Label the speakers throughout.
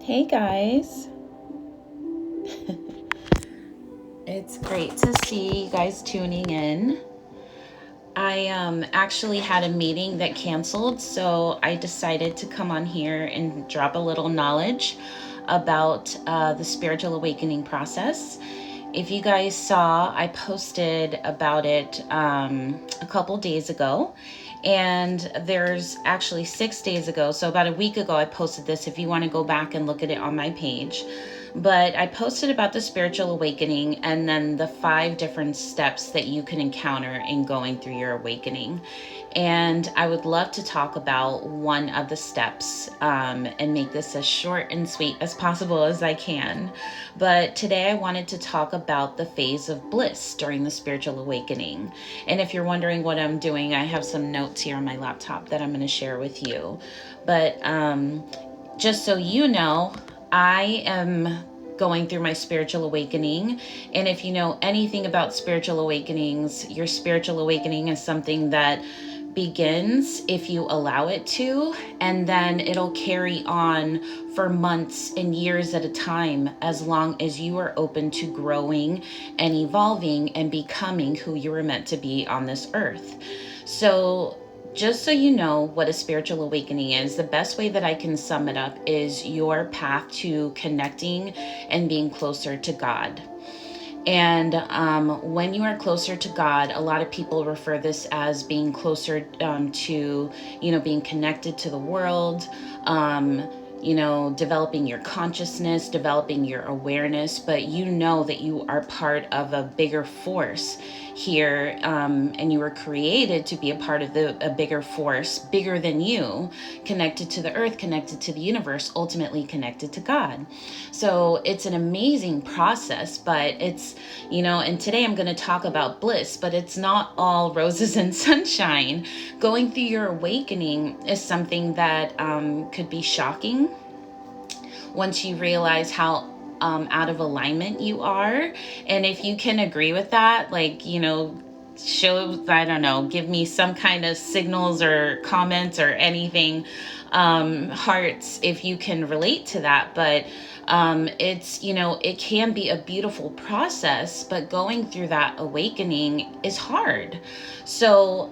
Speaker 1: Hey guys. It's great to see you guys tuning in. I actually had a meeting that canceled, so I decided to come on here and drop a little knowledge about the spiritual awakening process. If you guys saw, I posted about it a couple days ago. And there's actually 6 days ago, so about a week ago, I posted this if you want to go back and look at it on my page. But I posted about the spiritual awakening and then the 5 different steps that you can encounter in going through your awakening. And I would love to talk about one of the steps and make this as short and sweet as possible as I can. But today I wanted to talk about the phase of bliss during the spiritual awakening. And if you're wondering what I'm doing, I have some notes here on my laptop that I'm going to share with you. But just so you know, I am going through my spiritual awakening. And if you know anything about spiritual awakenings, your spiritual awakening is something that begins if you allow it to, and then it'll carry on for months and years at a time, as long as you are open to growing and evolving and becoming who you were meant to be on this earth. So just so you know what a spiritual awakening is, the best way that I can sum it up is your path to connecting and being closer to God. And when you are closer to God, a lot of people refer this as being closer to, being connected to the world, developing your consciousness, developing your awareness, but you know that you are part of a bigger force here, and you were created to be a part of a bigger force, bigger than you, connected to the earth, connected to the universe, ultimately connected to God. So it's an amazing process, but it's, and today I'm going to talk about bliss, but it's not all roses and sunshine. Going through your awakening is something that could be shocking once you realize how out of alignment you are. And if you can agree with that, show, I don't know, give me some kind of signals or comments or anything, hearts, if you can relate to that. But it can be a beautiful process, but going through that awakening is hard. So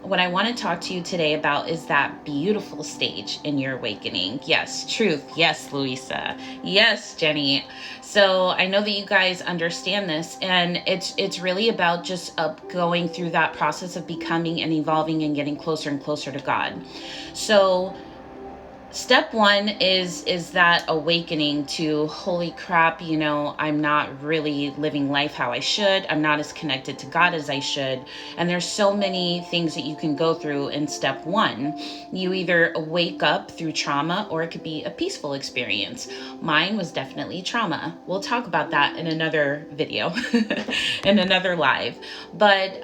Speaker 1: what I want to talk to you today about is that beautiful stage in your awakening. Yes, truth. Yes, Louisa. Yes, Jenny. So I know that you guys understand this, and it's really about just going through that process of becoming and evolving and getting closer and closer to God. So step one is that awakening to, holy crap, I'm not really living life how I should. I'm not as connected to God as I should. And there's so many things that you can go through in step one. You either wake up through trauma, or it could be a peaceful experience. Mine was definitely trauma. We'll talk about that in another video, in another live. But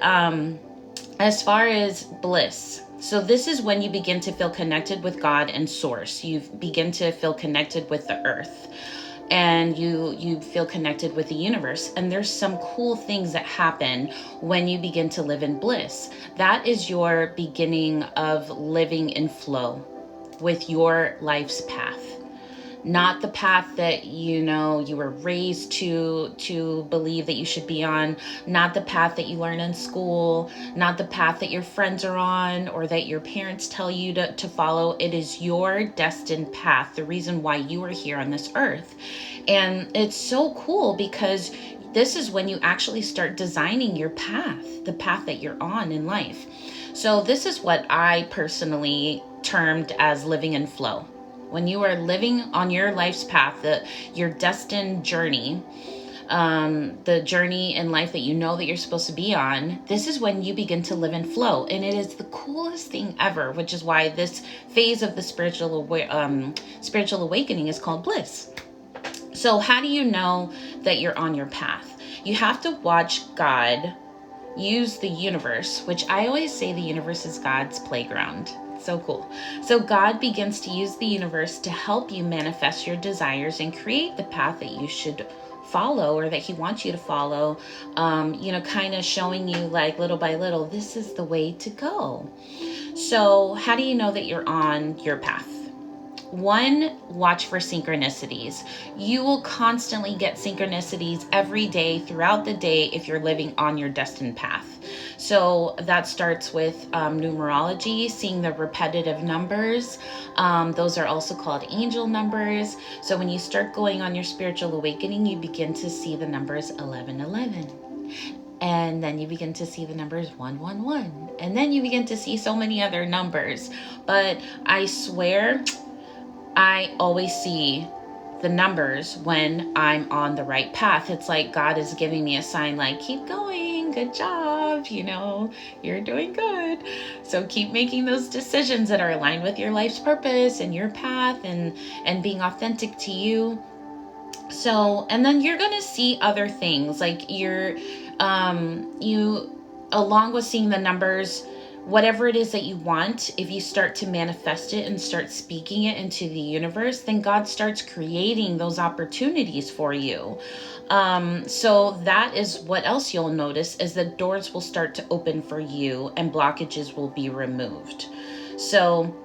Speaker 1: as far as bliss, so this is when you begin to feel connected with God and source. You begin to feel connected with the earth, and you feel connected with the universe. And there's some cool things that happen when you begin to live in bliss. That is your beginning of living in flow with your life's path. Not the path that you were raised to believe that you should be on, not the path that you learn in school, not the path that your friends are on or that your parents tell you to follow. It is your destined path, the reason why you are here on this earth. And it's so cool because this is when you actually start designing your path, the path that you're on in life. So this is what I personally termed as living in flow. When you are living on your life's path, your destined journey, the journey in life that you know that you're supposed to be on, this is when you begin to live in flow. And it is the coolest thing ever, which is why this phase of the spiritual awakening is called bliss. So how do you know that you're on your path? You have to watch God use the universe, which I always say the universe is God's playground. So cool. So God begins to use the universe to help you manifest your desires and create the path that you should follow, or that he wants you to follow, kind of showing you, like, little by little, this is the way to go. So how do you know that you're on your path? One, watch for synchronicities. You will constantly get synchronicities every day throughout the day if you're living on your destined path. So that starts with numerology, seeing the repetitive numbers. Those are also called angel numbers. So when you start going on your spiritual awakening, you begin to see the numbers 1111. And then you begin to see the numbers 111. And then you begin to see so many other numbers. But I swear, I always see the numbers when I'm on the right path. It's like God is giving me a sign like, keep going, good job, you're doing good. So keep making those decisions that are aligned with your life's purpose and your path and being authentic to you. So, and then you're going to see other things like you, along with seeing the numbers, whatever it is that you want, if you start to manifest it and start speaking it into the universe, then God starts creating those opportunities for you. So that is what else you'll notice is that doors will start to open for you and blockages will be removed. So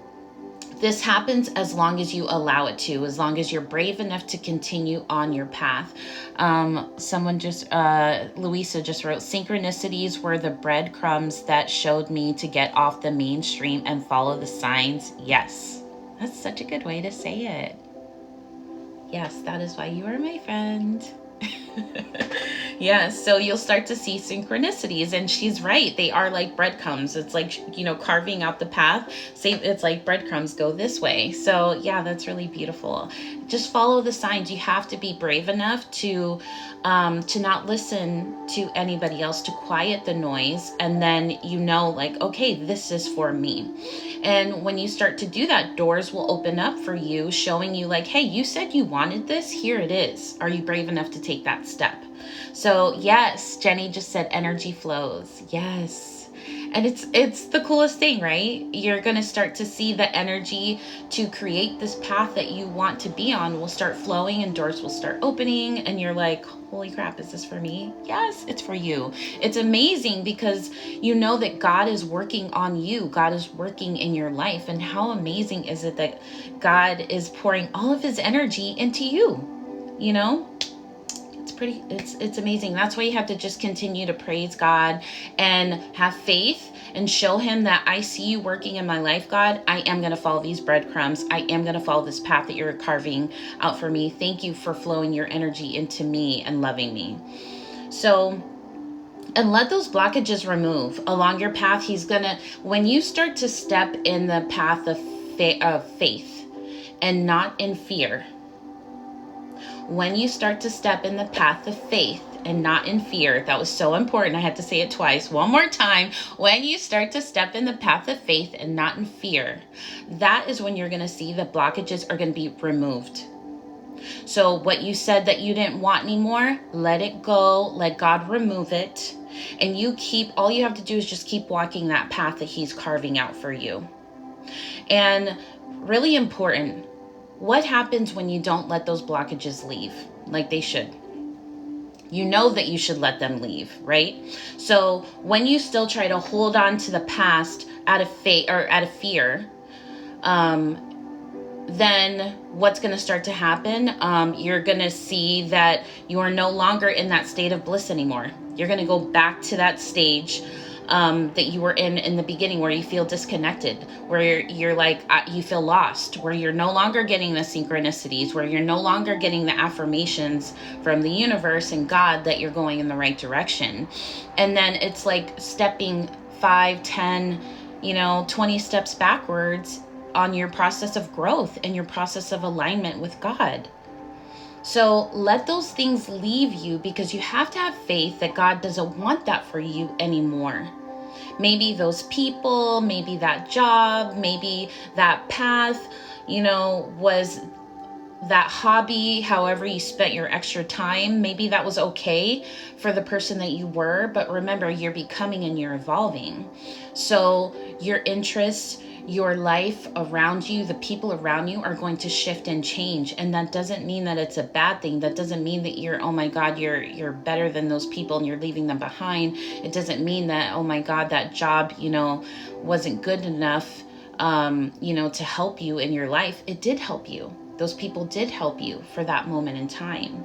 Speaker 1: this happens as long as you allow it to, as long as you're brave enough to continue on your path. Louisa just wrote, synchronicities were the breadcrumbs that showed me to get off the mainstream and follow the signs. Yes, that's such a good way to say it. Yes, that is why you are my friend. Yeah, so you'll start to see synchronicities, and she's right. They are like breadcrumbs. It's like, carving out the path. It's like breadcrumbs go this way. So yeah, that's really beautiful. Just follow the signs. You have to be brave enough to not listen to anybody else, to quiet the noise, and then like, okay, this is for me. And when you start to do that, doors will open up for you, showing you like, hey, you said you wanted this. Here it is. Are you brave enough to take that step? So yes, Jenny just said energy flows. Yes. And it's the coolest thing, right? You're going to start to see the energy to create this path that you want to be on will start flowing and doors will start opening. And you're like, holy crap, is this for me? Yes, it's for you. It's amazing because you know that God is working on you. God is working in your life. And how amazing is it that God is pouring all of his energy into you? It's amazing. That's why you have to just continue to praise God and have faith and show him that I see you working in my life, God. I am going to follow these breadcrumbs. I am going to follow this path that you're carving out for me. Thank you for flowing your energy into me and loving me. So, and let those blockages remove along your path. When you start to step in the path of faith and not in fear, when you start to step in the path of faith and not in fear, that was so important. I had to say it twice. One more time. When you start to step in the path of faith and not in fear, that is when you're going to see the blockages are going to be removed. So what you said that you didn't want anymore, let it go. Let God remove it. And all you have to do is just keep walking that path that he's carving out for you. And really important, what happens when you don't let those blockages leave like they should? You know that you should let them leave, right? So when you still try to hold on to the past out of fear, then what's going to start to happen? You're going to see that you are no longer in that state of bliss anymore. You're going to go back to that stage that you were in the beginning, where you feel disconnected, where you're like, you feel lost, where you're no longer getting the synchronicities, where you're no longer getting the affirmations from the universe and God that you're going in the right direction. And then it's like stepping 5, 10, 20 steps backwards on your process of growth and your process of alignment with God. So let those things leave you, because you have to have faith that God doesn't want that for you anymore. Maybe those people, maybe that job, maybe that path, was that hobby, however you spent your extra time. Maybe that was okay for the person that you were, but remember, you're becoming and you're evolving. So your interests, your life around you, the people around you are going to shift and change. And that doesn't mean that it's a bad thing. That doesn't mean that oh my God, you're better than those people and you're leaving them behind. It doesn't mean that, oh my God, that job, wasn't good enough to help you in your life. It did help you. Those people did help you for that moment in time.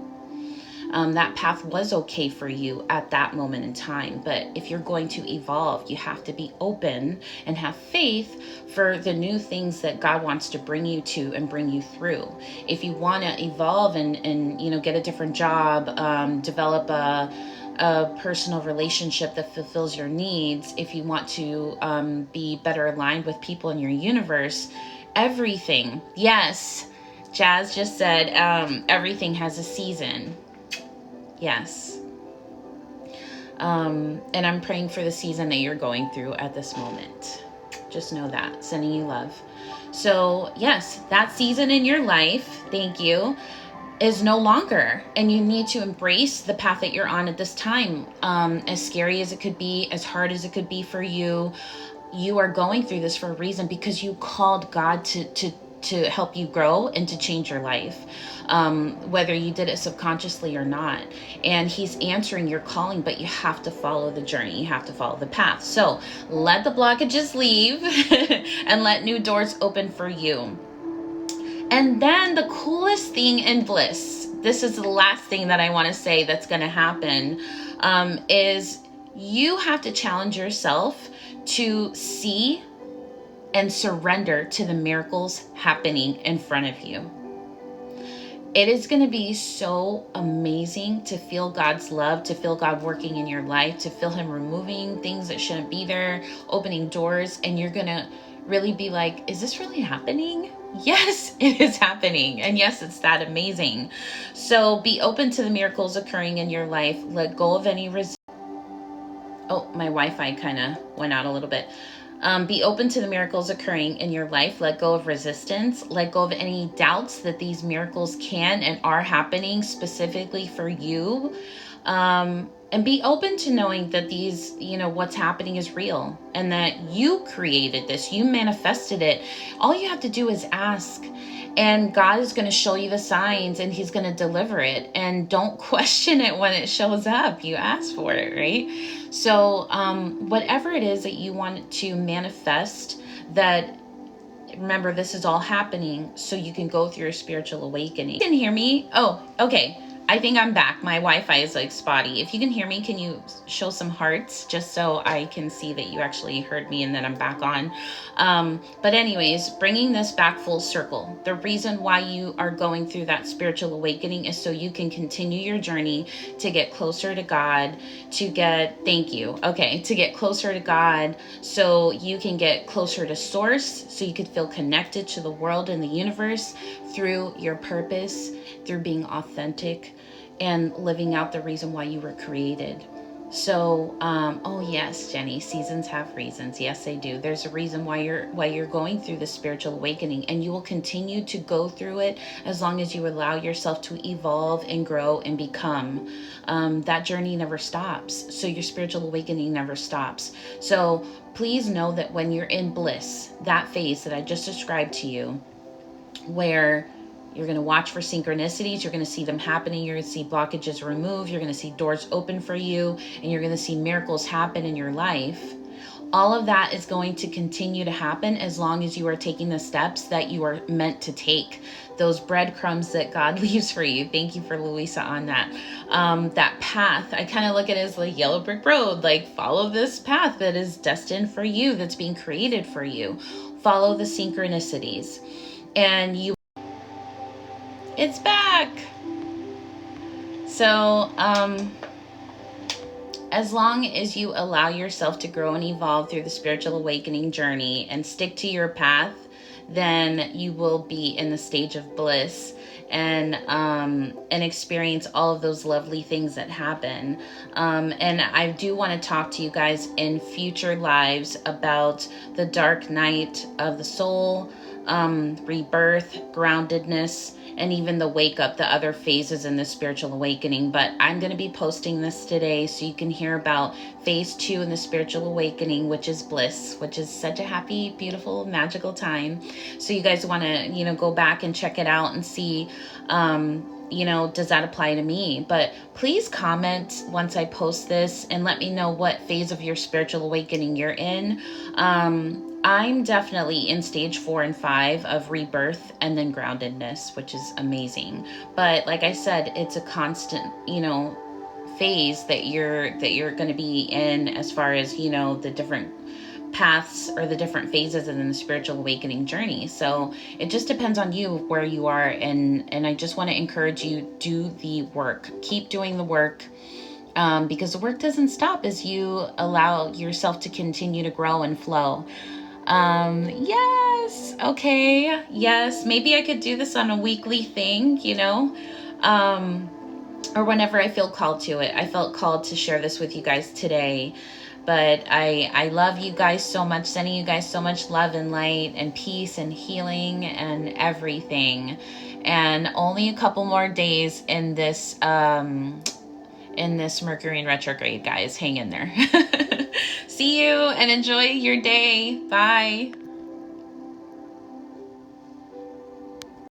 Speaker 1: That path was okay for you at that moment in time. But if you're going to evolve, you have to be open and have faith for the new things that God wants to bring you to and bring you through. If you want to evolve and get a different job, develop a personal relationship that fulfills your needs, if you want to be better aligned with people in your universe, everything, yes, Jazz just said, everything has a season. Yes. And I'm praying for the season that you're going through at this moment. Just know that. Sending you love. So yes, that season in your life, thank you, is no longer. And you need to embrace the path that you're on at this time. As scary as it could be, as hard as it could be for you, you are going through this for a reason, because you called God to help you grow and to change your life, whether you did it subconsciously or not. And he's answering your calling, but you have to follow the journey. You have to follow the path. So let the blockages leave and let new doors open for you. And then the coolest thing in Bliss, this is the last thing that I want to say that's going to happen, is you have to challenge yourself to see and surrender to the miracles happening in front of you. It is going to be so amazing to feel God's love, to feel God working in your life, to feel him removing things that shouldn't be there, opening doors, and you're going to really be like, is this really happening? Yes, it is happening. And yes, it's that amazing. So be open to the miracles occurring in your life. Let go of any Oh, my Wi-Fi kind of went out a little bit. Be open to the miracles occurring in your life. Let go of resistance. Let go of any doubts that these miracles can and are happening specifically for you. And be open to knowing that these, what's happening is real and that you created this. You manifested it. All you have to do is ask. And God is going to show you the signs and he's going to deliver it. And don't question it when it shows up. You ask for it, right? So whatever it is that you want to manifest, that, remember, this is all happening so you can go through your spiritual awakening. You can hear me? Oh, okay. I think I'm back. My Wi-Fi is like spotty. If you can hear me, can you show some hearts just so I can see that you actually heard me and then I'm back on? But anyways, bringing this back full circle. The reason why you are going through that spiritual awakening is so you can continue your journey to get closer to God, to get closer to God, so you can get closer to source, so you could feel connected to the world and the universe through your purpose, through being authentic and living out the reason why you were created. So, oh yes, Jenny, seasons have reasons. Yes, they do. There's a reason why you're going through the spiritual awakening, and you will continue to go through it as long as you allow yourself to evolve and grow and become. That journey never stops. So your spiritual awakening never stops. So please know that when you're in bliss, that phase that I just described to you, where you're going to watch for synchronicities, you're going to see them happening, you're going to see blockages removed, you're going to see doors open for you, and you're going to see miracles happen in your life. All of that is going to continue to happen as long as you are taking the steps that you are meant to take. Those breadcrumbs that God leaves for you. Thank you for Louisa on that. That path, I kind of look at it as like yellow brick road, like follow this path that is destined for you, that's being created for you. Follow the synchronicities. And it's back. So, as long as you allow yourself to grow and evolve through the spiritual awakening journey and stick to your path, then you will be in the stage of bliss and experience all of those lovely things that happen. And I do want to talk to you guys in future lives about the dark night of the soul, rebirth, groundedness, and even the wake up, the other phases in the spiritual awakening. But I'm going to be posting this today so you can hear about phase 2 in the spiritual awakening, which is bliss, which is such a happy, beautiful, magical time. So you guys want to, go back and check it out and see does that apply to me? But please comment once I post this and let me know what phase of your spiritual awakening you're in. I'm definitely in stage 4 and 5 of rebirth and then groundedness, which is amazing. But like I said, it's a constant, phase that you're going to be in, as far as, the different paths or the different phases in the spiritual awakening journey. So it just depends on you where you are, and I just want to encourage you, do the work, keep doing the work, because the work doesn't stop as you allow yourself to continue to grow and flow. Yes, okay, yes, maybe I could do this on a weekly thing, or whenever I feel called to it. I felt called to share this with you guys today. But I love you guys so much, sending you guys so much love and light and peace and healing and everything. And only a couple more days in this Mercury in retrograde, guys. Hang in there. See you and enjoy your day. Bye.